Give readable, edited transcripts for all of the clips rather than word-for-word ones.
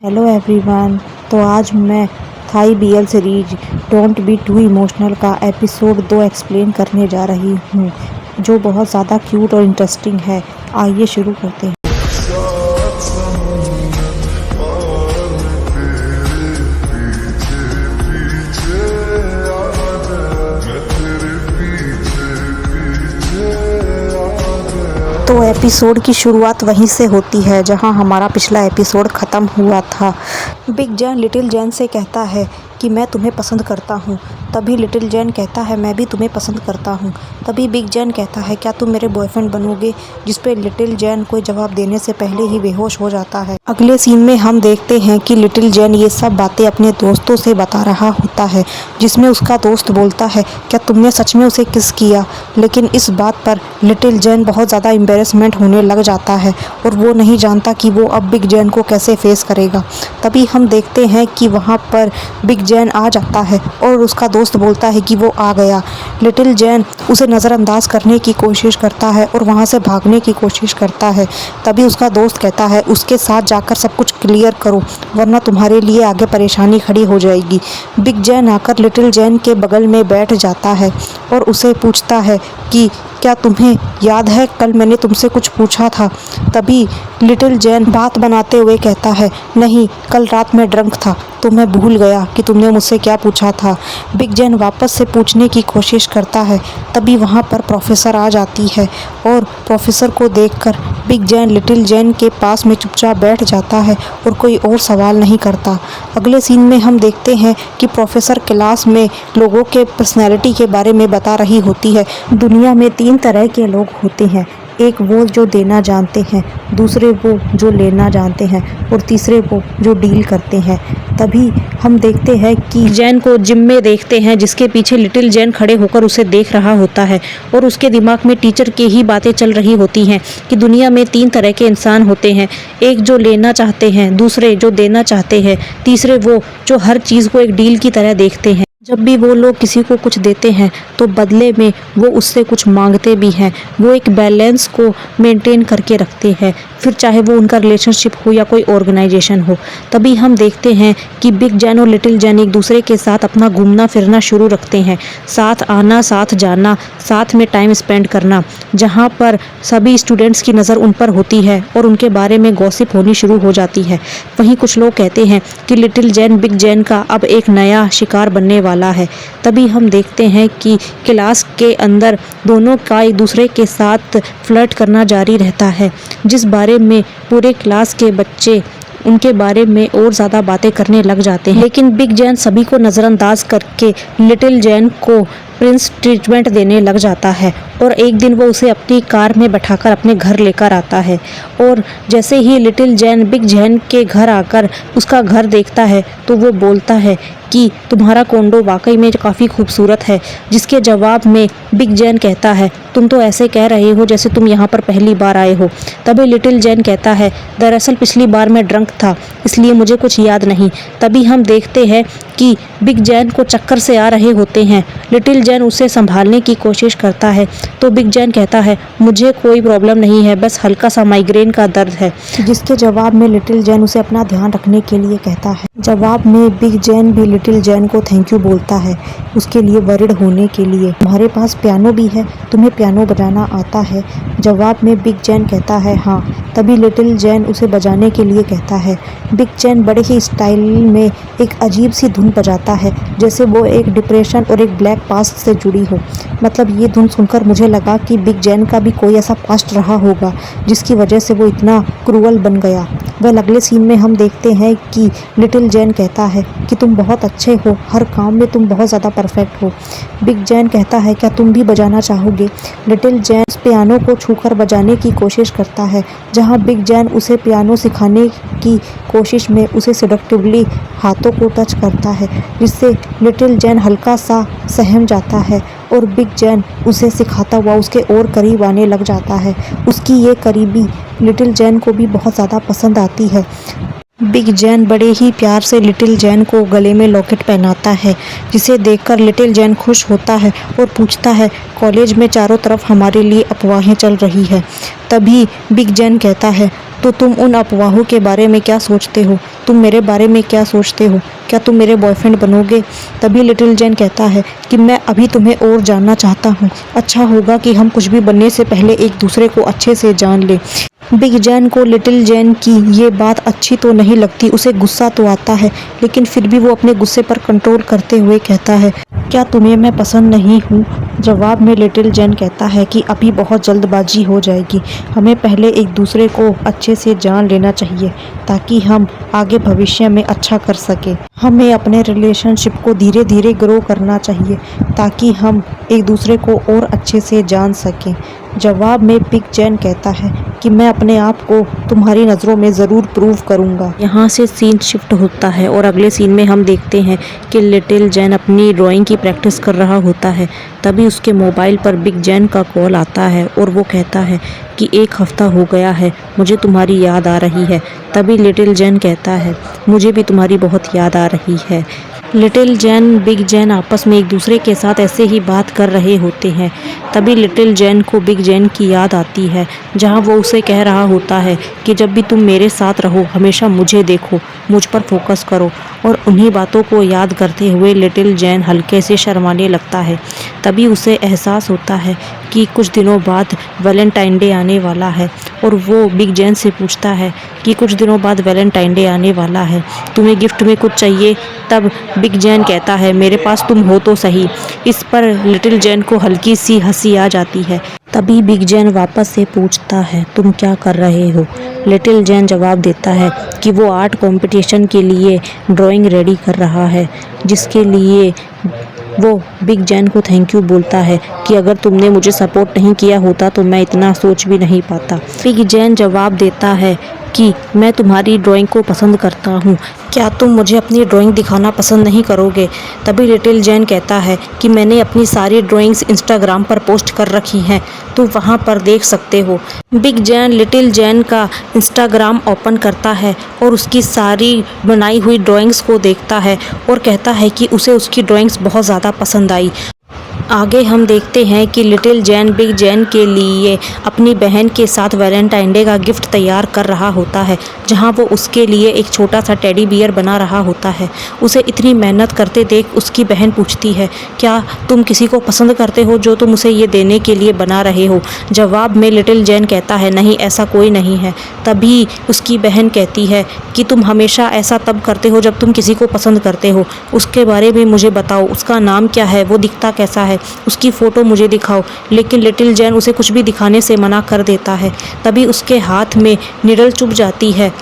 Hello everyone. तो आज मैं Thai BL series don't be too emotional का एपिसोड 2 एक्सप्लेन करने जा रही हूँ, जो बहुत ज़्यादा क्यूट और इंटरेस्टिंग है। आइए शुरू करते हैं। तो एपिसोड की शुरुआत वहीं से होती है जहां हमारा पिछला एपिसोड ख़त्म हुआ था। बिग जैन लिटिल जैन से कहता है कि मैं तुम्हें पसंद करता हूं। तभी लिटिल जैन कहता है मैं भी तुम्हें पसंद करता हूं। तभी बिग जैन कहता है क्या तुम मेरे बॉयफ्रेंड बनोगे, जिस पे लिटिल जैन कोई जवाब देने से पहले ही बेहोश हो जाता है। अगले सीन में हम देखते हैं कि लिटिल जैन ये सब बातें अपने दोस्तों से बता रहा होता है, जिसमें उसका दोस्त बोलता है क्या तुमने सच में उसे किस किया। लेकिन इस बात पर लिटिल जैन बहुत ज़्यादा एम्बेरसमेंट होने लग जाता है और वो नहीं जानता कि वो अब बिग जैन को कैसे फेस करेगा। तभी हम देखते हैं कि वहाँ पर बिग जैन आ जाता है और उसका दोस्त बोलता है कि वो आ गया। लिटिल जैन उसे नज़रअंदाज करने की कोशिश करता है और वहाँ से भागने की कोशिश करता है। तभी उसका दोस्त कहता है उसके साथ जाकर सब कुछ क्लियर करो, वरना तुम्हारे लिए आगे परेशानी खड़ी हो जाएगी। बिग जैन आकर लिटिल जैन के बगल में बैठ जाता है और उसे पूछता है कि क्या तुम्हें याद है कल मैंने तुमसे कुछ पूछा था। तभी लिटिल जैन बात बनाते हुए कहता है नहीं, कल रात मैं ड्रंक था तो मैं भूल गया कि तुमने मुझसे क्या पूछा था। बिग जैन वापस से पूछने की कोशिश करता है। तभी वहाँ पर प्रोफेसर आ जाती है और प्रोफेसर को देखकर बिग जैन लिटिल जैन के पास में चुपचाप बैठ जाता है और कोई और सवाल नहीं करता। अगले सीन में हम देखते हैं कि प्रोफेसर क्लास में लोगों के पर्सनैलिटी के बारे में बता रही होती है। दुनिया में 3 तरह के लोग होते हैं, एक वो जो देना जानते हैं, दूसरे वो जो लेना जानते हैं और तीसरे वो जो डील करते हैं। तभी हम देखते हैं कि जैन को जिम में देखते हैं, जिसके पीछे लिटिल जैन खड़े होकर उसे देख रहा होता है और उसके दिमाग में टीचर की ही बातें चल रही होती हैं कि दुनिया में 3 तरह के इंसान होते हैं, एक जो लेना चाहते हैं, दूसरे जो देना चाहते हैं, तीसरे वो जो हर चीज़ को एक डील की तरह देखते हैं। जब भी वो लोग किसी को कुछ देते हैं तो बदले में वो उससे कुछ मांगते भी हैं। वो एक बैलेंस को मेंटेन करके रखते हैं, फिर चाहे वो उनका रिलेशनशिप हो या कोई ऑर्गेनाइजेशन हो। तभी हम देखते हैं कि बिग जैन और लिटिल जैन एक दूसरे के साथ अपना घूमना फिरना शुरू रखते हैं, साथ आना, साथ जाना, साथ में टाइम स्पेंड करना। जहाँ पर सभी स्टूडेंट्स की नज़र उन पर होती है और उनके बारे में गॉसिप होनी शुरू हो जाती है। वहीं कुछ लोग कहते हैं कि लिटिल जैन बिग जैन का अब एक नया शिकार बनने वाला है। तभी हम देखते हैं कि क्लास के अंदर दोनों का एक दूसरे के साथ फ्लर्ट करना जारी रहता है, जिस बारे में पूरे क्लास के बच्चे उनके बारे में और ज़्यादा बातें करने लग जाते हैं। लेकिन बिग जैन सभी को नज़रअंदाज करके लिटिल जैन को प्रिंस ट्रीटमेंट देने लग जाता है और एक दिन वो उसे अपनी कार में बैठाकर अपने घर लेकर आता है। और जैसे ही लिटिल जैन बिग जैन के घर आकर उसका घर देखता है तो वो बोलता है कि तुम्हारा कोंडो वाकई में काफ़ी खूबसूरत है, जिसके जवाब में बिग जैन कहता है तुम तो ऐसे कह रहे हो जैसे तुम यहाँ पर पहली बार आए हो। तभी लिटिल जैन कहता है दरअसल पिछली बार मैं ड्रंक था, इसलिए मुझे कुछ याद नहीं। तभी हम देखते हैं कि बिग जैन को चक्कर से आ रहे होते हैं। लिटिल जैन उसे संभालने की कोशिश करता है तो बिग जैन कहता है मुझे कोई प्रॉब्लम नहीं है, बस हल्का सा माइग्रेन का दर्द है। जिसके जवाब में लिटिल जैन उसे अपना ध्यान रखने के लिए कहता है। जवाब में बिग जैन भी लिटिल जैन को थैंक यू बोलता है उसके लिए वरिड होने के लिए। तुम्हारे पास पियानो भी है, तुम्हें पियानो बजाना आता है। जवाब में बिग जैन कहता है हाँ। तभी लिटिल जैन उसे बजाने के लिए कहता है। बिग जैन बड़े ही स्टाइल में एक अजीब सी धुन बजाता है, जैसे वो एक डिप्रेशन और एक ब्लैक पास्ट से जुड़ी हो। मतलब ये धुन सुनकर मुझे लगा कि बिग जैन का भी कोई ऐसा पास्ट रहा होगा जिसकी वजह से वो इतना क्रूअल बन गया। वह अगले सीन में हम देखते हैं कि लिटिल जैन कहता है कि तुम बहुत अच्छे हो, हर काम में तुम बहुत ज़्यादा परफेक्ट हो। बिग जैन कहता है क्या तुम भी बजाना चाहोगे। लिटिल जैन उस पियानो को छूकर बजाने की कोशिश करता है, जहां बिग जैन उसे पियानो सिखाने की कोशिश में उसे सेडक्टिवली हाथों को टच करता है, जिससे लिटिल जैन हल्का सा सहम जाता है और बिग जैन उसे सिखाता हुआ उसके और करीब आने लग जाता है। उसकी ये करीबी लिटिल जैन को भी बहुत ज़्यादा पसंद आती है। बिग जैन बड़े ही प्यार से लिटिल जैन को गले में लॉकेट पहनाता है, जिसे देखकर लिटिल जैन खुश होता है और पूछता है कॉलेज में चारों तरफ हमारे लिए अफवाहें चल रही है। तभी बिग जैन कहता है तो तुम उन अफवाहों के बारे में क्या सोचते हो? तुम मेरे बारे में क्या सोचते हो? क्या तुम मेरे बॉयफ्रेंड बनोगे? तभी लिटिल जैन कहता है कि मैं अभी तुम्हें और जानना चाहता हूँ। अच्छा होगा कि हम कुछ भी बनने से पहले एक दूसरे को अच्छे से जान लें। बिग जैन को लिटिल जैन की ये बात अच्छी तो नहीं लगती, उसे गुस्सा तो आता है, लेकिन फिर भी वो अपने गुस्से पर कंट्रोल करते हुए कहता है, क्या तुम्हें मैं पसंद नहीं हूँ? जवाब में लिटिल जैन कहता है कि अभी बहुत जल्दबाजी हो जाएगी, हमें पहले एक दूसरे को अच्छे से जान लेना चाहिए ताकि हम आगे भविष्य में अच्छा कर सकें। हमें अपने रिलेशनशिप को धीरे धीरे ग्रो करना चाहिए ताकि हम एक दूसरे को और अच्छे से जान सकें। जवाब में बिग जैन कहता है कि मैं अपने आप को तुम्हारी नज़रों में ज़रूर प्रूव करूँगा। यहाँ से सीन शिफ्ट होता है और अगले सीन में हम देखते हैं कि लिटिल जैन अपनी ड्राइंग की प्रैक्टिस कर रहा होता है। तभी उसके मोबाइल पर बिग जैन का कॉल आता है और वो कहता है कि 1 हफ्ता हो गया है, मुझे तुम्हारी याद आ रही है। तभी लिटिल जैन कहता है, मुझे भी तुम्हारी बहुत याद आ रही है। लिटिल जैन बिग जैन आपस में एक दूसरे के साथ ऐसे ही बात कर रहे होते हैं। तभी लिटिल जैन को बिग जैन की याद आती है, जहां वो उसे कह रहा होता है कि जब भी तुम मेरे साथ रहो हमेशा मुझे देखो, मुझ पर फोकस करो। और उन्हीं बातों को याद करते हुए लिटिल जैन हल्के से शर्माने लगता है। तभी उसे एहसास होता है कि कुछ दिनों बाद वैलेंटाइन डे आने वाला है और वो बिग जैन से पूछता है कि कुछ दिनों बाद वैलेंटाइन डे आने वाला है, तुम्हें गिफ्ट में कुछ चाहिए? तब बिग जैन कहता है, मेरे पास तुम हो तो सही। इस पर लिटिल जैन को हल्की सी हंसी आ जाती है। तभी बिग जैन वापस से पूछता है, तुम क्या कर रहे हो? लिटिल जैन जवाब देता है कि वो आर्ट कंपटीशन के लिए ड्राइंग रेडी कर रहा है, जिसके लिए वो बिग जैन को थैंक यू बोलता है कि अगर तुमने मुझे सपोर्ट नहीं किया होता तो मैं इतना सोच भी नहीं पाता। बिग जैन जवाब देता है कि मैं तुम्हारी ड्राइंग को पसंद करता हूँ, क्या तुम मुझे अपनी ड्राइंग दिखाना पसंद नहीं करोगे? तभी लिटिल जैन कहता है कि मैंने अपनी सारी ड्राइंग्स इंस्टाग्राम पर पोस्ट कर रखी हैं, तो वहाँ पर देख सकते हो। बिग जैन लिटिल जैन का इंस्टाग्राम ओपन करता है और उसकी सारी बनाई हुई ड्राइंग्स को देखता है और कहता है कि उसे उसकी ड्राइंग्स बहुत ज़्यादा पसंद आई। आगे हम देखते हैं कि लिटिल जैन बिग जैन के लिए अपनी बहन के साथ वैलेंटाइन डे का गिफ्ट तैयार कर रहा होता है, जहां वो उसके लिए एक छोटा सा टेडी बियर बना रहा होता है। उसे इतनी मेहनत करते देख उसकी बहन पूछती है, क्या तुम किसी को पसंद करते हो जो तुम उसे ये देने के लिए बना रहे हो? जवाब में लिटिल जैन कहता है, नहीं, ऐसा कोई नहीं है। तभी उसकी बहन कहती है कि तुम हमेशा ऐसा तब करते हो जब तुम किसी को पसंद करते हो, उसके बारे में मुझे बताओ, उसका नाम क्या है, वो दिखता कैसा है, उसकी फ़ोटो मुझे दिखाओ। लेकिन लिटिल जैन उसे कुछ भी दिखाने से मना कर देता है। तभी उसके हाथ में निडल चुभ जाती है।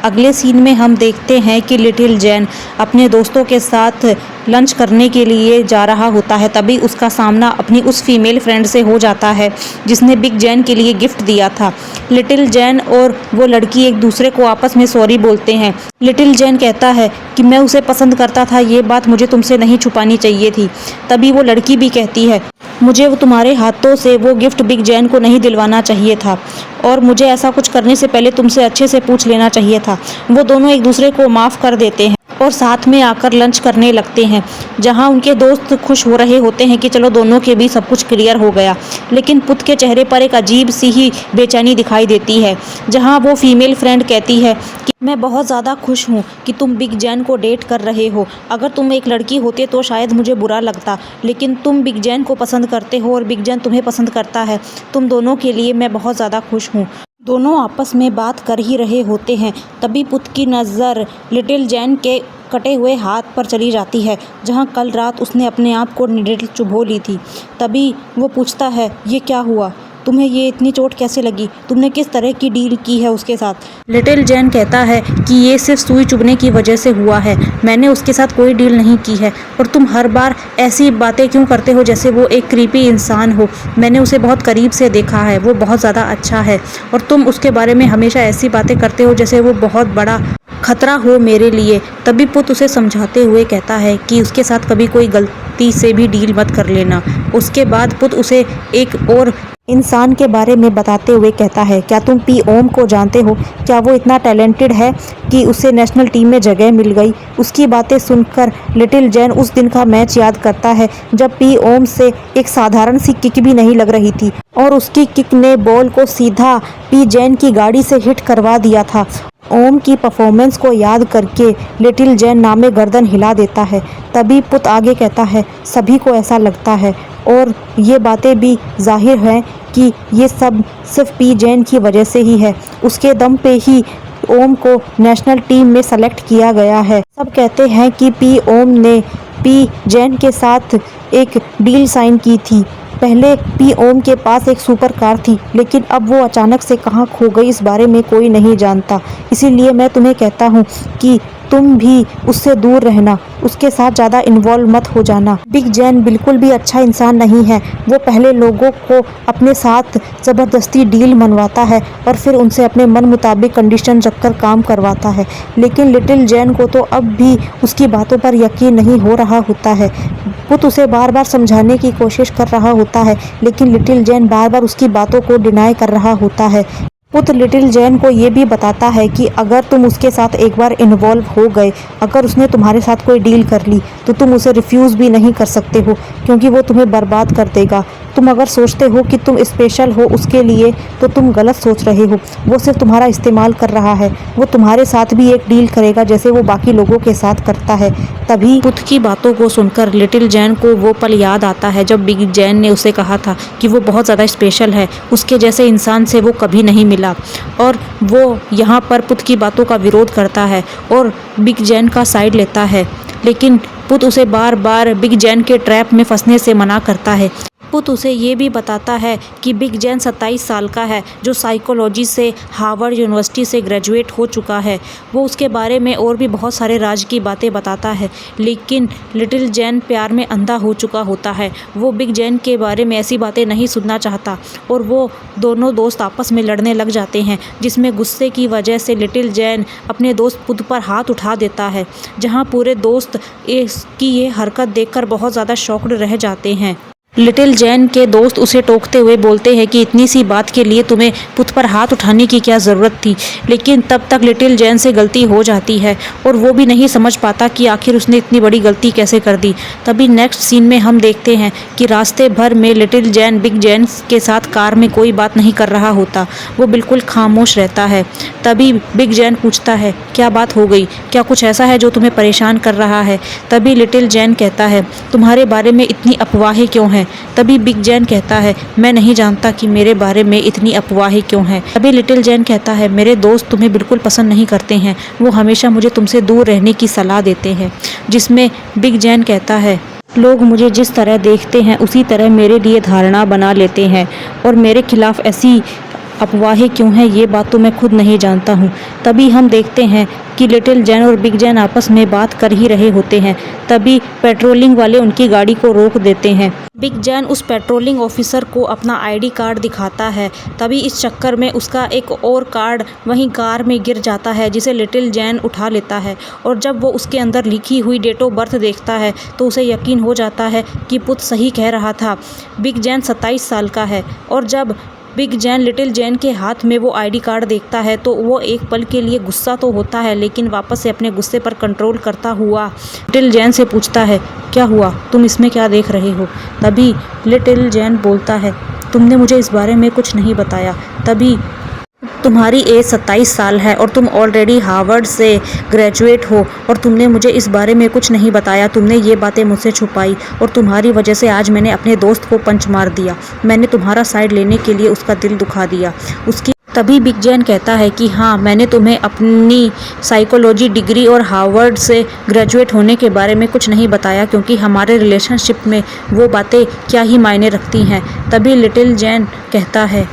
अगले सीन में हम देखते हैं कि लिटिल जैन अपने दोस्तों के साथ लंच करने के लिए जा रहा होता है। तभी उसका सामना अपनी उस फीमेल फ्रेंड से हो जाता है जिसने बिग जैन के लिए गिफ्ट दिया था। लिटिल जैन और वो लड़की एक दूसरे को आपस में सॉरी बोलते हैं। लिटिल जैन कहता है कि मैं उसे पसंद करता था, ये बात मुझे तुमसे नहीं छुपानी चाहिए थी। तभी वो लड़की भी कहती है, मुझे वो तुम्हारे हाथों से वो गिफ्ट बिग जैन को नहीं दिलवाना चाहिए था और मुझे ऐसा कुछ करने से पहले तुमसे अच्छे से पूछ लेना चाहिए था। वो दोनों एक दूसरे को माफ़ कर देते हैं और साथ में आकर लंच करने लगते हैं, जहां उनके दोस्त खुश हो रहे होते हैं कि चलो दोनों के बीच सब कुछ क्लियर हो गया। लेकिन पुत के चेहरे पर एक अजीब सी ही बेचैनी दिखाई देती है, जहां वो फीमेल फ्रेंड कहती है कि मैं बहुत ज़्यादा खुश हूँ कि तुम बिग जैन को डेट कर रहे हो। अगर तुम एक लड़की होते तो शायद मुझे बुरा लगता, लेकिन तुम बिग जैन को पसंद करते हो और बिग जैन तुम्हें पसंद करता है। तुम दोनों के लिए मैं बहुत ज़्यादा खुश हूँ। दोनों आपस में बात कर ही रहे होते हैं। तभी पुत की नज़र लिटिल जैन के कटे हुए हाथ पर चली जाती है, जहां कल रात उसने अपने आप को निडल चुभो ली थी। तभी वो पूछता है, ये क्या हुआ? तुम्हें ये इतनी चोट कैसे लगी? तुमने किस तरह की डील की है उसके साथ? लिटिल जैन कहता है कि ये सिर्फ सुई चुभने की वजह से हुआ है, मैंने उसके साथ कोई डील नहीं की है। और तुम हर बार ऐसी बातें क्यों करते हो जैसे वो एक क्रीपी इंसान हो? मैंने उसे बहुत करीब से देखा है, वो बहुत ज़्यादा अच्छा है, और तुम उसके बारे में हमेशा ऐसी बातें करते हो जैसे वो बहुत बड़ा खतरा हो मेरे लिए। तभी पुत उसे समझाते हुए कहता है कि उसके साथ कभी कोई गलती से भी डील मत कर लेना। उसके बाद पुत उसे एक और इंसान के बारे में बताते हुए कहता है, क्या तुम पी ओम को जानते हो? क्या वो इतना टैलेंटेड है कि उसे नेशनल टीम में जगह मिल गई? उसकी बातें सुनकर लिटिल जैन उस दिन का मैच याद करता है जब पी ओम से एक साधारण सी किक भी नहीं लग रही थी और उसकी किक ने बॉल को सीधा पी जैन की गाड़ी से हिट करवा दिया था। ओम की परफॉर्मेंस को याद करके लिटिल जैन नामे गर्दन हिला देता है। तभी पुत आगे कहता है, सभी को ऐसा लगता है और ये बातें भी जाहिर हैं कि ये सब सिर्फ पी जैन की वजह से ही है। उसके दम पे ही ओम को नेशनल टीम में सेलेक्ट किया गया है। सब कहते हैं कि पी ओम ने पी जैन के साथ एक डील साइन की थी। पहले पी ओम के पास एक सुपर कार थी, लेकिन अब वो अचानक से कहाँ खो गई इस बारे में कोई नहीं जानता। इसीलिए मैं तुम्हें कहता हूँ कि तुम भी उससे दूर रहना, उसके साथ ज़्यादा इन्वॉल्व मत हो जाना। बिग जैन बिल्कुल भी अच्छा इंसान नहीं है। वो पहले लोगों को अपने साथ ज़बरदस्ती डील मनवाता है और फिर उनसे अपने मन मुताबिक कंडीशन रखकर काम करवाता है। लेकिन लिटिल जैन को तो अब भी उसकी बातों पर यकीन नहीं हो रहा होता है। पुत उसे बार बार समझाने की कोशिश कर रहा होता है, लेकिन लिटिल जैन बार बार उसकी बातों को डिनाई कर रहा होता है। पुत लिटिल जैन को ये भी बताता है कि अगर तुम उसके साथ एक बार इन्वॉल्व हो गए, अगर उसने तुम्हारे साथ कोई डील कर ली, तो तुम उसे रिफ्यूज़ भी नहीं कर सकते हो, क्योंकि वो तुम्हें बर्बाद कर देगा। तुम अगर सोचते हो कि तुम स्पेशल हो उसके लिए, तो तुम गलत सोच रहे हो। वो सिर्फ तुम्हारा इस्तेमाल कर रहा है। वो तुम्हारे साथ भी एक डील करेगा जैसे वो बाकी लोगों के साथ करता है। तभी पुत की बातों को सुनकर लिटिल जैन को वो पल याद आता है जब बिग जैन ने उसे कहा था कि वो बहुत ज़्यादा स्पेशल है, उसके जैसे इंसान से वो कभी नहीं मिला। और वो यहाँ पर पुत की बातों का विरोध करता है और बिग जैन का साइड लेता है, लेकिन पुत उसे बार बार बिग जैन के ट्रैप में फंसने से मना करता है। पुत उसे ये भी बताता है कि बिग जैन 27 साल का है, जो साइकोलॉजी से हार्वर्ड यूनिवर्सिटी से ग्रेजुएट हो चुका है। वो उसके बारे में और भी बहुत सारे राज की बातें बताता है, लेकिन लिटिल जैन प्यार में अंधा हो चुका होता है। वो बिग जैन के बारे में ऐसी बातें नहीं सुनना चाहता और वो दोनों दोस्त आपस में लड़ने लग जाते हैं, जिसमें गुस्से की वजह से लिटिल जैन अपने दोस्त पुत पर हाथ उठा देता है, जहाँ पूरे दोस्त इसकी ये हरकत देखकर बहुत ज़्यादा शॉक्ड रह जाते हैं। लिटिल जैन के दोस्त उसे टोकते हुए बोलते हैं कि इतनी सी बात के लिए तुम्हें पुत पर हाथ उठाने की क्या ज़रूरत थी, लेकिन तब तक लिटिल जैन से गलती हो जाती है और वो भी नहीं समझ पाता कि आखिर उसने इतनी बड़ी गलती कैसे कर दी। तभी नेक्स्ट सीन में हम देखते हैं कि रास्ते भर में लिटिल जैन बिग जैन के साथ कार में कोई बात नहीं कर रहा होता, वो बिल्कुल खामोश रहता है। तभी बिग जैन पूछता है, क्या बात हो गई, क्या कुछ ऐसा है जो तुम्हें परेशान कर रहा है? तभी लिटिल जैन कहता है, तुम्हारे बारे में इतनी अफवाहें क्यों हैं? तभी बिग जैन कहता है, मैं नहीं जानता कि मेरे बारे में इतनी अफवाहें क्यों हैं। तभी लिटिल जैन कहता है, मेरे दोस्त तुम्हें बिल्कुल पसंद नहीं करते हैं, वो हमेशा मुझे तुमसे दूर रहने की सलाह देते हैं। जिसमें बिग जैन कहता है, लोग मुझे जिस तरह देखते हैं उसी तरह मेरे लिए धारणा बना लेते हैं और मेरे खिलाफ ऐसी अफवाहें क्यों हैं ये बात तो मैं खुद नहीं जानता हूँ। तभी हम देखते हैं कि लिटिल जैन और बिग जैन आपस में बात कर ही रहे होते हैं। तभी पेट्रोलिंग वाले उनकी गाड़ी को रोक देते हैं। बिग जैन उस पेट्रोलिंग ऑफिसर को अपना आईडी कार्ड दिखाता है। तभी इस चक्कर में उसका एक और कार्ड वहीं कार में गिर जाता है, जिसे लिटिल जैन उठा लेता है और जब वो उसके अंदर लिखी हुई डेट ऑफ बर्थ देखता है तो उसे यकीन हो जाता है कि पुत सही कह रहा था, बिग जैन 27 साल का है। और जब बिग जैन लिटिल जैन के हाथ में वो आईडी कार्ड देखता है तो वो एक पल के लिए गुस्सा तो होता है, लेकिन वापस से अपने गुस्से पर कंट्रोल करता हुआ लिटिल जैन से पूछता है, क्या हुआ, तुम इसमें क्या देख रहे हो? तभी लिटिल जैन बोलता है, तुमने मुझे इस बारे में कुछ नहीं बताया। तभी तुम्हारी एज 27 साल है और तुम ऑलरेडी हार्वर्ड से ग्रेजुएट हो और तुमने मुझे इस बारे में कुछ नहीं बताया। तुमने ये बातें मुझसे छुपाई और तुम्हारी वजह से आज मैंने अपने दोस्त को पंच मार दिया। मैंने तुम्हारा साइड लेने के लिए उसका दिल दुखा दिया। उसकी तभी बिग जैन कहता है कि हाँ, मैंने तुम्हें अपनी साइकोलॉजी डिग्री और हार्वर्ड से ग्रेजुएट होने के बारे में कुछ नहीं बताया, क्योंकि हमारे रिलेशनशिप में वो बातें क्या ही मायने रखती हैं। तभी लिटिल जैन कहता है,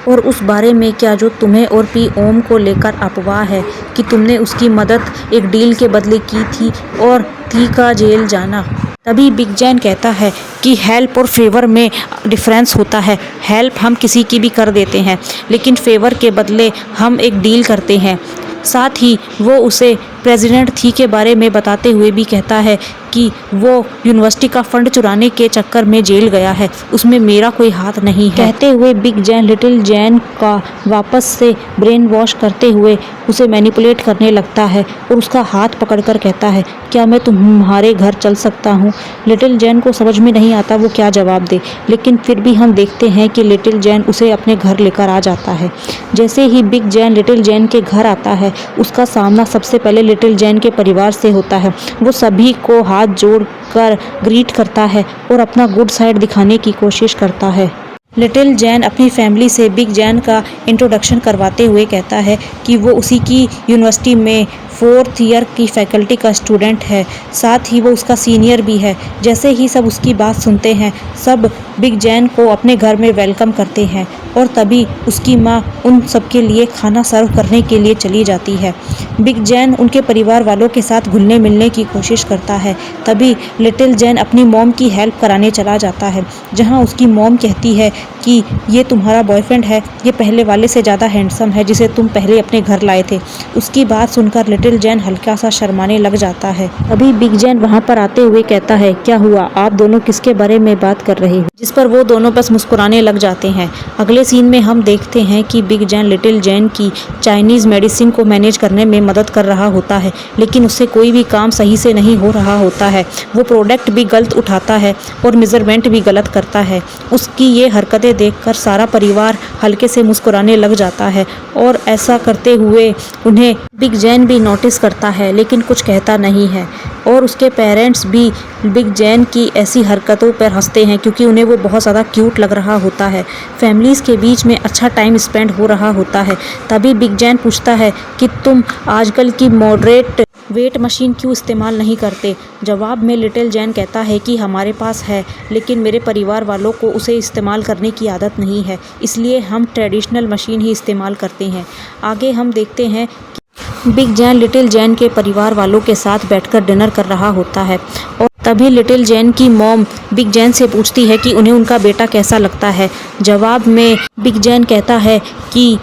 और उस बारे में क्या जो तुम्हें और पी ओम को लेकर अफवाह है कि तुमने उसकी मदद एक डील के बदले की थी और थी का जेल जाना। तभी बिग जैन कहता है कि हेल्प और फेवर में डिफरेंस होता है। हेल्प हम किसी की भी कर देते हैं, लेकिन फेवर के बदले हम एक डील करते हैं। साथ ही वो उसे प्रेसिडेंट थी के बारे में बताते हुए भी कहता है कि वो यूनिवर्सिटी का फंड चुराने के चक्कर में जेल गया है, उसमें मेरा कोई हाथ नहीं है। कहते हुए बिग जैन लिटिल जैन का वापस से ब्रेन वॉश करते हुए उसे मैनिपुलेट करने लगता है और उसका हाथ पकड़कर कहता है, क्या मैं तुम्हारे घर चल सकता हूँ? लिटिल जैन को समझ में नहीं आता वो क्या जवाब दे, लेकिन फिर भी हम देखते हैं कि लिटिल जैन उसे अपने घर लेकर आ जाता है। जैसे ही बिग जैन लिटिल जैन के घर आता है, उसका सामना सबसे पहले लिटिल जैन के परिवार से होता है। वो सभी को हाथ जोड़कर ग्रीट करता है और अपना गुड साइड दिखाने की कोशिश करता है। लिटिल जैन अपनी फैमिली से बिग जैन का इंट्रोडक्शन करवाते हुए कहता है कि वो उसी की यूनिवर्सिटी में 4th ईयर की फैकल्टी का स्टूडेंट है, साथ ही वो उसका सीनियर भी है। जैसे ही सब उसकी बात सुनते हैं, सब बिग जैन को अपने घर में वेलकम करते हैं और तभी उसकी माँ उन सबके लिए खाना सर्व करने के लिए चली जाती है। बिग जैन उनके परिवार वालों के साथ घुलने मिलने की कोशिश करता है। तभी लिटिल जैन अपनी मॉम की हेल्प कराने चला जाता है, जहाँ उसकी मॉम कहती है कि ये तुम्हारा बॉयफ्रेंड है, ये पहले वाले से ज़्यादा हैंडसम है जिसे तुम पहले अपने घर लाए थे। उसकी बात सुनकर लिटिल जैन हल्का सा शर्माने लग जाता है। अभी बिग जैन वहाँ पर आते हुए कहता है, क्या हुआ, आप दोनों किसके बारे में बात कर रहे हो? जिस पर वो दोनों बस मुस्कुराने लग जाते हैं। अगले सीन में हम देखते हैं कि बिग जैन लिटिल जैन की चाइनीज़ मेडिसिन को मैनेज करने में मदद कर रहा होता है, लेकिन उससे कोई भी काम सही से नहीं हो रहा होता है। वो प्रोडक्ट भी गलत उठाता है और मेजरमेंट भी गलत करता है। उसकी ये हरकतें देखकर सारा परिवार हल्के से मुस्कुराने लग जाता है और ऐसा करते हुए उन्हें बिग जैन भी नोटिस करता है, लेकिन कुछ कहता नहीं है। और उसके पेरेंट्स भी बिग जैन की ऐसी हरकतों पर हंसते हैं क्योंकि उन्हें वो बहुत ज़्यादा क्यूट लग रहा होता है। फैमिलीज़ के बीच में अच्छा टाइम स्पेंड हो रहा होता है। तभी बिग जैन पूछता है कि तुम आजकल की मॉडरेट वेट मशीन क्यों इस्तेमाल नहीं करते? जवाब में लिटिल जैन कहता है कि हमारे पास है, लेकिन मेरे परिवार वालों को उसे इस्तेमाल करने की आदत नहीं है, इसलिए हम ट्रेडिशनल मशीन ही इस्तेमाल करते हैं। आगे हम देखते हैं कि बिग जैन लिटिल जैन के परिवार वालों के साथ बैठकर डिनर कर रहा होता है और तभी लिटिल जैन की मॉम बिग जैन से पूछती है कि उन्हें उनका बेटा कैसा लगता है। जवाब में बिग जैन कहता है कि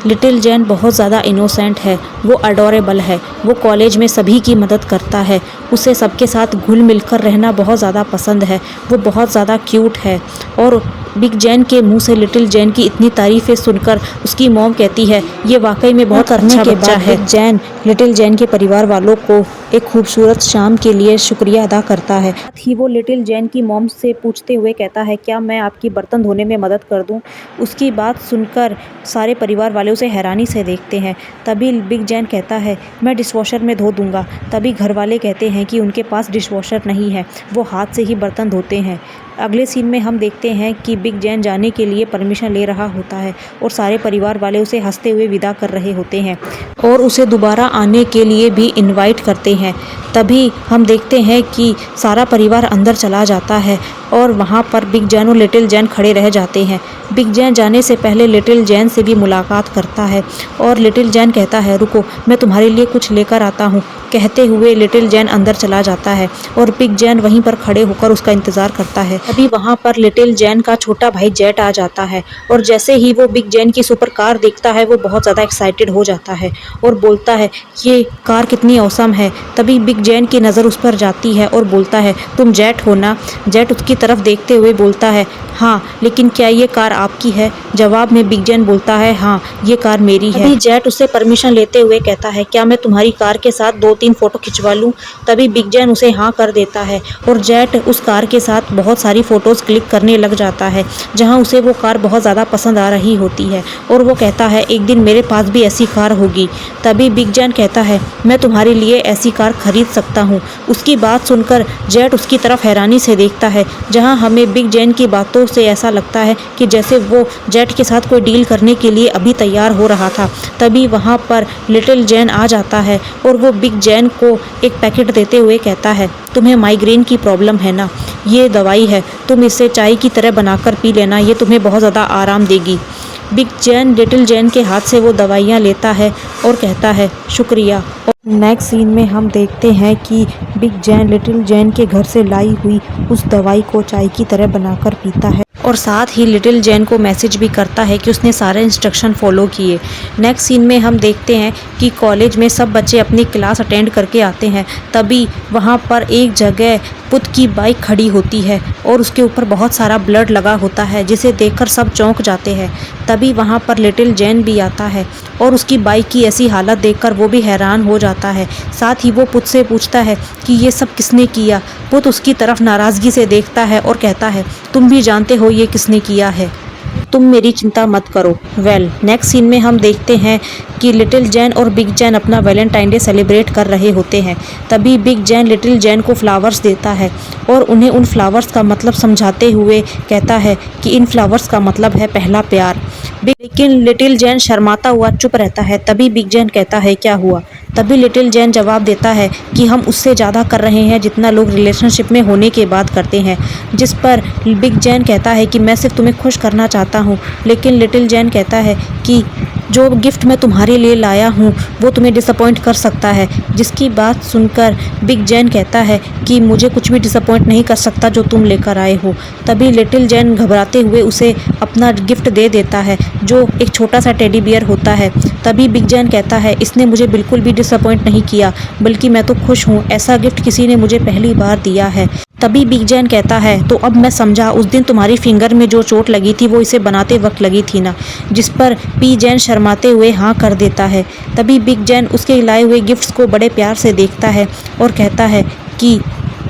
लिटिल जैन बहुत ज़्यादा इनोसेंट है, वो अडोरेबल है, वो कॉलेज में सभी की मदद करता है, उसे सबके साथ घुल मिलकर रहना बहुत ज़्यादा पसंद है, वो बहुत ज़्यादा क्यूट है। और बिग जैन के मुंह से लिटिल जैन की इतनी तारीफ़ें सुनकर उसकी मॉम कहती है, ये वाकई में बहुत अच्छा बच्चा है। बिग जैन लिटिल जैन के परिवार वालों को एक खूबसूरत शाम के लिए शुक्रिया अदा करता है। साथ ही वो लिटिल जैन की मॉम से पूछते हुए कहता है, क्या मैं आपकी बर्तन धोने में मदद कर दूं? उसकी बात सुनकर सारे परिवार वाले उसे हैरानी से देखते हैं। तभी बिग जैन कहता है, मैं डिशवॉशर में धो दूंगा। तभी घर वाले कहते हैं कि उनके पास डिशवॉशर नहीं है, वो हाथ से ही बर्तन धोते हैं। अगले सीन में हम देखते हैं कि बिग जैन जाने के लिए परमिशन ले रहा होता है और सारे परिवार वाले उसे हंसते हुए विदा कर रहे होते हैं और उसे दोबारा आने के लिए भी इनवाइट करते हैं। तभी हम देखते हैं कि सारा परिवार अंदर चला जाता है और वहाँ पर बिग जैन और लिटिल जैन खड़े रह जाते हैं। बिग जैन जाने से पहले लिटिल जैन से भी मुलाकात करता है और लिटिल जैन कहता है, रुको, मैं तुम्हारे लिए कुछ लेकर आता हूँ। कहते हुए लिटिल जैन अंदर चला जाता है और बिग जैन वहीं पर खड़े होकर उसका इंतज़ार करता है। अभी वहाँ पर लिटिल जैन का छोटा भाई जेट आ जाता है और जैसे ही वो बिग जैन की सुपर कार देखता है, वो बहुत ज़्यादा एक्साइटेड हो जाता है और बोलता है, ये कार कितनी औसम है। तभी बिग जैन की नज़र उस पर जाती है और बोलता है, तुम जेट हो ना? जेट उसकी तरफ देखते हुए बोलता है, हाँ, लेकिन क्या ये कार आपकी है? जवाब में बिग जैन बोलता है, हाँ, ये कार मेरी है। अभी जेट उससे परमिशन लेते हुए कहता है, क्या मैं तुम्हारी कार के साथ 2-3 फ़ोटो खिंचवा लूँ? तभी बिग जैन उसे हाँ कर देता है और जेट उस कार के साथ बहुत सारी फ़ोटोज़ क्लिक करने लग जाता है, जहाँ उसे वो कार बहुत ज़्यादा पसंद आ रही होती है और वो कहता है, एक दिन मेरे पास भी ऐसी कार होगी। तभी बिग जैन कहता है, मैं तुम्हारे लिए ऐसी कार खरीद सकता हूँ। उसकी बात सुनकर जेट उसकी तरफ हैरानी से देखता है, जहाँ हमें बिग जैन की बातों से ऐसा लगता है कि जैसे वो जेट के साथ कोई डील करने के लिए अभी तैयार हो रहा था। तभी वहाँ पर लिटिल जैन आ जाता है और वो बिग जैन को एक पैकेट देते हुए कहता है, तुम्हें माइग्रेन की प्रॉब्लम है ना? ये दवाई है, तुम इसे चाय की तरह बनाकर पी लेना, ये तुम्हें बहुत ज़्यादा आराम देगी। बिग जैन लिटिल जैन के हाथ से वो दवाइयाँ लेता है और कहता है, शुक्रिया। नेक्स्ट सीन में हम देखते हैं कि बिग जैन लिटिल जैन के घर से लाई हुई उस दवाई को चाय की तरह बनाकर पीता है और साथ ही लिटिल जैन को मैसेज भी करता है कि उसने सारे इंस्ट्रक्शन फॉलो किए। नेक्स्ट सीन में हम देखते हैं कि कॉलेज में सब बच्चे अपनी क्लास अटेंड करके आते हैं। तभी वहाँ पर एक जगह पुत की बाइक खड़ी होती है और उसके ऊपर बहुत सारा ब्लड लगा होता है, जिसे देखकर सब चौंक जाते हैं। तभी वहाँ पर लिटिल जैन भी आता है और उसकी बाइक की ऐसी हालत देखकर वो भी हैरान हो जाता है। साथ ही वो पुत से पूछता है कि ये सब किसने किया। पुत उसकी तरफ नाराज़गी से देखता है और कहता है, तुम भी जानते हो ये किसने किया है, तुम मेरी चिंता मत करो। नेक्स्ट सीन में हम देखते हैं कि लिटिल जैन और बिग जैन अपना वैलेंटाइन डे सेलिब्रेट कर रहे होते हैं। तभी बिग जैन लिटिल जैन को फ्लावर्स देता है और उन्हें उन फ्लावर्स का मतलब समझाते हुए कहता है कि इन फ्लावर्स का मतलब है पहला प्यार। लेकिन लिटिल जैन शर्माता हुआ चुप रहता है। तभी बिग जैन कहता है, क्या हुआ? तभी लिटिल जैन जवाब देता है कि हम उससे ज़्यादा कर रहे हैं जितना लोग रिलेशनशिप में होने के बाद करते हैं। जिस पर बिग जैन कहता है कि मैं सिर्फ तुम्हें खुश करना चाहता हूँ। लेकिन लिटिल जैन कहता है कि जो गिफ्ट मैं तुम्हारे लिए लाया हूँ वो तुम्हें डिसअपॉइंट कर सकता है। जिसकी बात सुनकर बिग जैन कहता है कि मुझे कुछ भी डिसअपॉइंट नहीं कर सकता जो तुम लेकर आए हो। तभी लिटिल जैन घबराते हुए उसे अपना गिफ्ट दे देता है, जो एक छोटा सा टेडी बियर होता है। तभी बिग जैन कहता है, इसने मुझे बिल्कुल भी डिसअपॉइंट नहीं किया, बल्कि मैं तो खुश हूँ, ऐसा गिफ्ट किसी ने मुझे पहली बार दिया है। तभी बिग जैन कहता है, तो अब मैं समझा, उस दिन तुम्हारी फिंगर में जो चोट लगी थी वो इसे बनाते वक्त लगी थी ना। जिस पर पी जैन शर्माते हुए हाँ कर देता है। तभी बिग जैन उसके लाए हुए गिफ्ट्स को बड़े प्यार से देखता है और कहता है कि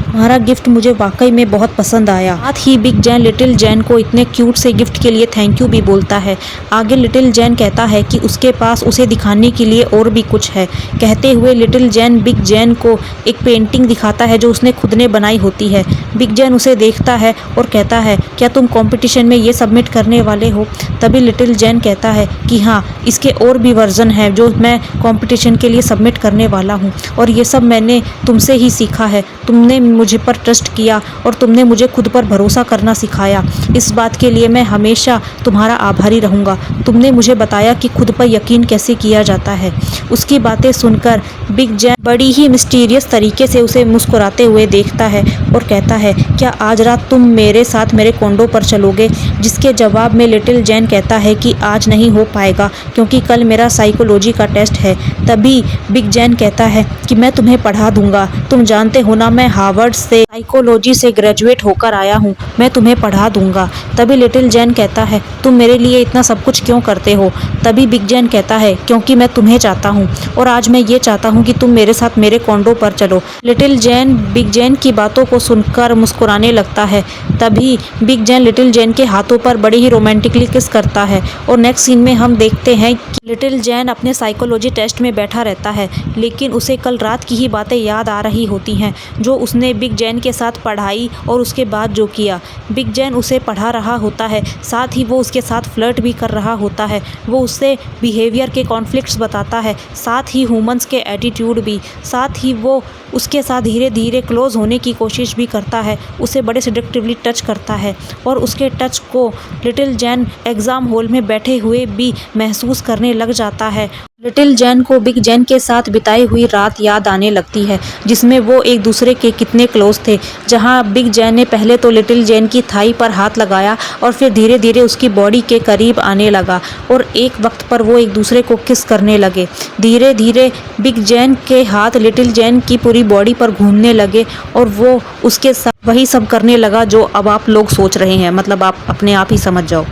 तुम्हारा गिफ्ट मुझे वाकई में बहुत पसंद आया। साथ ही बिग जैन लिटिल जैन को इतने क्यूट से गिफ्ट के लिए थैंक यू भी बोलता है। आगे लिटिल जैन कहता है कि उसके पास उसे दिखाने के लिए और भी कुछ है। कहते हुए लिटिल जैन बिग जैन को एक पेंटिंग दिखाता है जो उसने खुद ने बनाई होती है। बिग जैन उसे देखता है और कहता है, क्या तुम कंपटीशन में ये सबमिट करने वाले हो? तभी लिटिल जैन कहता है कि हाँ, इसके और भी वर्जन हैं जो मैं कंपटीशन के लिए सबमिट करने वाला हूँ, और ये सब मैंने तुमसे ही सीखा है। तुमने मुझे पर ट्रस्ट किया और तुमने मुझे खुद पर भरोसा करना सिखाया। इस बात के लिए मैं हमेशा तुम्हारा आभारी रहूँगा। तुमने मुझे बताया कि खुद पर यकीन कैसे किया जाता है। उसकी बातें सुनकर बिग जैन बड़ी ही मिस्टीरियस तरीके से उसे मुस्कुराते हुए देखता है और कहता है, क्या आज रात तुम मेरे साथ मेरे कॉन्डो पर चलोगे? जिसके जवाब में लिटिल जैन कहता है कि आज नहीं हो पाएगा क्योंकि कल मेरा साइकोलॉजी का टेस्ट है। तभी बिग जैन कहता है कि मैं तुम्हें पढ़ा दूंगा, तुम जानते हो ना, मैं हार्वर्ड से साइकोलॉजी से ग्रेजुएट होकर आया हूँ, मैं तुम्हें पढ़ा दूंगा। तभी लिटिल जैन कहता है, तुम मेरे लिए इतना सब कुछ क्यों करते हो? तभी बिग जैन कहता है, क्योंकि मैं तुम्हें चाहता हूँ और आज मैं ये चाहता हूँ कि तुम मेरे साथ मेरे कॉन्डो पर चलो। लिटिल जैन बिग जैन की बातों को सुनकर मुस्कुराने लगता है। तभी बिग जैन लिटिल जैन के हाथों पर बड़ी ही रोमांटिकली किस करता है। और नेक्स्ट सीन में हम देखते हैं कि लिटिल जैन अपने साइकोलॉजी टेस्ट में बैठा रहता है, लेकिन उसे कल रात की ही बातें याद आ रही होती हैं जो उसने बिग जैन के साथ पढ़ाई और उसके बाद जो किया। बिग जैन उसे पढ़ा रहा होता है, साथ ही वो उसके साथ फ्लर्ट भी कर रहा होता है। वो उससे बिहेवियर के कॉन्फ्लिक्ट्स बताता है, साथ ही ह्यूमंस के एटीट्यूड भी। साथ ही वो उसके साथ धीरे धीरे क्लोज होने की कोशिश भी करता है, उसे बड़े सेडक्टिवली टच करता है और उसके टच को लिटिल जैन एग्ज़ाम हॉल में बैठे हुए भी महसूस करने लग जाता है। लिटिल जैन को बिग जैन के साथ बिताई हुई रात याद आने लगती है, जिसमें वो एक दूसरे के कितने क्लोज थे। जहां बिग जैन ने पहले तो लिटिल जैन की थाई पर हाथ लगाया और फिर धीरे धीरे उसकी बॉडी के करीब आने लगा और एक वक्त पर वो एक दूसरे को किस करने लगे। धीरे धीरे बिग जैन के हाथ लिटिल जैन की पूरी बॉडी पर घूमने लगे और वो उसके साथ वही सब करने लगा जो अब आप लोग सोच रहे हैं, मतलब आप अपने आप ही समझ जाओ।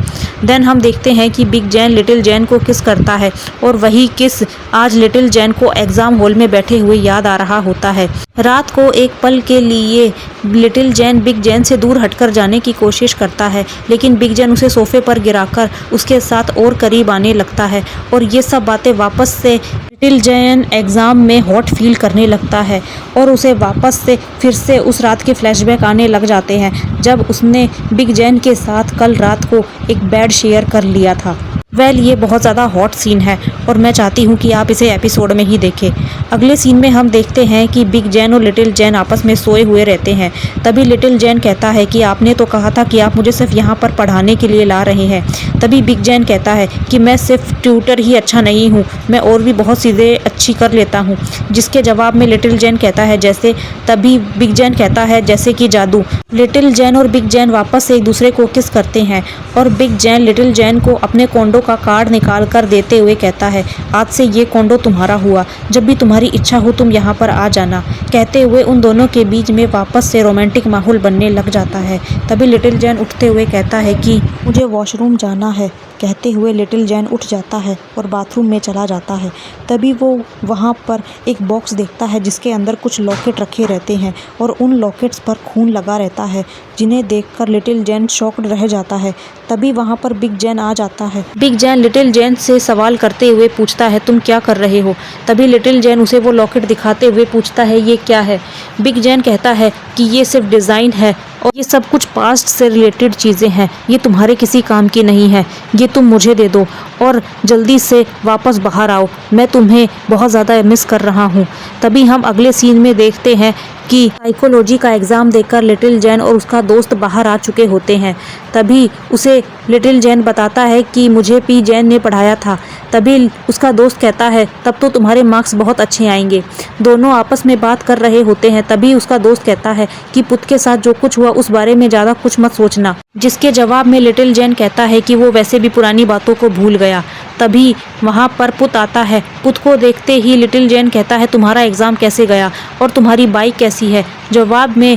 देन हम देखते हैं कि बिग जैन लिटिल जैन को किस करता है और वही किस आज लिटिल जैन को एग्ज़ाम हॉल में बैठे हुए याद आ रहा होता है। रात को एक पल के लिए लिटिल जैन बिग जैन से दूर हटकर जाने की कोशिश करता है, लेकिन बिग जैन उसे सोफे पर गिराकर उसके साथ और करीब आने लगता है और ये सब बातें वापस से लिटिल जैन एग्ज़ाम में हॉट फील करने लगता है और उसे वापस से फिर से उस रात के फ्लैशबैक आने लग जाते हैं जब उसने बिग जैन के साथ कल रात को एक बेड शेयर कर लिया था। वेल ये बहुत ज़्यादा हॉट सीन है और मैं चाहती हूँ कि आप इसे एपिसोड में ही देखें। अगले सीन में हम देखते हैं कि बिग जैन और लिटिल जैन आपस में सोए हुए रहते हैं। तभी लिटिल जैन कहता है कि आपने तो कहा था कि आप मुझे सिर्फ यहाँ पर पढ़ाने के लिए ला रहे हैं। तभी बिग जैन कहता है कि मैं सिर्फ ट्यूटर ही अच्छा नहीं हूँ, मैं और भी बहुत चीज़ें अच्छी कर लेता हूँ। जिसके जवाब में लिटिल जैन कहता है जैसे तभी बिग जैन कहता है जैसे कि जादू। लिटिल जैन और बिग जैन वापस से एक दूसरे को किस करते हैं और बिग जैन लिटिल जैन को अपने कोंडो का कार्ड निकाल कर देते हुए कहता है आज से ये कोंडो तुम्हारा हुआ, जब भी तुम्हारी इच्छा हो तुम यहाँ पर आ जाना। कहते हुए उन दोनों के बीच में वापस से रोमांटिक माहौल बनने लग जाता है। तभी लिटिल जैन उठते हुए कहता है कि मुझे वॉशरूम जाना है। कहते हुए लिटिल जैन उठ जाता है और बाथरूम में चला जाता है। तभी वो वहाँ पर एक बॉक्स देखता है जिसके अंदर कुछ लॉकेट रखे रहते हैं और उन लॉकेट्स पर खून लगा रहता है, जिन्हें देखकर लिटिल जैन शॉक्ड रह जाता है। तभी वहाँ पर बिग जैन आ जाता है। बिग जैन लिटिल जैन से सवाल करते हुए पूछता है तुम क्या कर रहे हो। तभी लिटिल जैन उसे वो लॉकेट दिखाते हुए पूछता है ये क्या है। बिग जैन कहता है कि ये सिर्फ डिज़ाइन है और ये सब कुछ पास्ट से रिलेटेड चीज़ें हैं, ये तुम्हारे किसी काम की नहीं है, ये तुम मुझे दे दो और जल्दी से वापस बाहर आओ, मैं तुम्हें बहुत ज़्यादा मिस कर रहा हूँ। तभी हम अगले सीन में देखते हैं कि साइकोलॉजी का एग्ज़ाम देकर लिटिल जैन और उसका दोस्त बाहर आ चुके होते हैं। तभी उसे लिटिल जैन बताता है कि मुझे पी जैन ने पढ़ाया था। तभी उसका दोस्त कहता है तब तो तुम्हारे मार्क्स बहुत अच्छे आएंगे। दोनों आपस में बात कर रहे होते हैं। तभी उसका दोस्त कहता है कि पुत के साथ जो कुछ हुआ उस बारे में ज़्यादा कुछ मत सोचना। जिसके जवाब में लिटिल जैन कहता है कि वो वैसे भी पुरानी बातों को भूल गया। तभी वहाँ पर पुत आता है। पुत को देखते ही लिटिल जैन कहता है तुम्हारा एग्ज़ाम कैसे गया और तुम्हारी बाइक कैसी है। जवाब में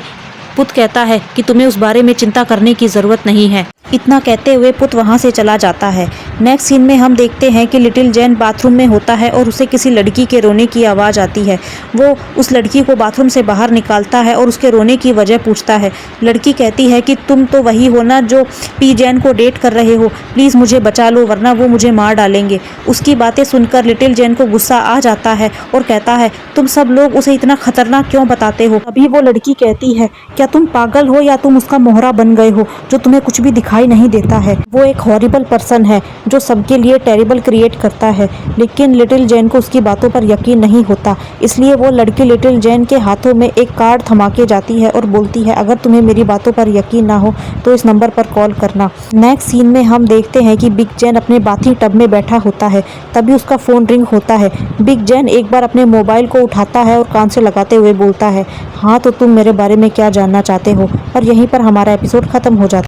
पुत कहता है कि तुम्हें उस बारे में चिंता करने की ज़रूरत नहीं है। इतना कहते हुए पुत वहाँ से चला जाता है। नेक्स्ट सीन में हम देखते हैं कि लिटिल जैन बाथरूम में होता है और उसे किसी लड़की के रोने की आवाज़ आती है। वो उस लड़की को बाथरूम से बाहर निकालता है और उसके रोने की वजह पूछता है। लड़की कहती है कि तुम तो वही हो ना जो पी जैन को डेट कर रहे हो, प्लीज़ मुझे बचा लो वरना वो मुझे मार डालेंगे। उसकी बातें सुनकर लिटिल जैन को गुस्सा आ जाता है और कहता है तुम सब लोग उसे इतना खतरनाक क्यों बताते हो। अभी वो लड़की कहती है क्या तुम पागल हो या तुम उसका मोहरा बन गए हो जो तुम्हें कुछ भी दिखाई नहीं देता है। वो एक हॉरिबल पर्सन है जो सबके लिए टेरिबल क्रिएट करता है। लेकिन लिटिल जैन को उसकी बातों पर यकीन नहीं होता, इसलिए वो लड़की लिटिल जैन के हाथों में एक कार्ड थमा के जाती है और बोलती है अगर तुम्हें मेरी बातों पर यकीन ना हो तो इस नंबर पर कॉल करना। नेक्स्ट सीन में हम देखते हैं कि बिग जैन अपने बाथी टब में बैठा होता है। तभी उसका फ़ोन रिंग होता है। बिग जैन एक बार अपने मोबाइल को उठाता है और कान से लगाते हुए बोलता है हाँ तो तुम मेरे बारे में क्या जानना चाहते हो। और यहीं पर हमारा एपिसोड ख़त्म हो जाता है।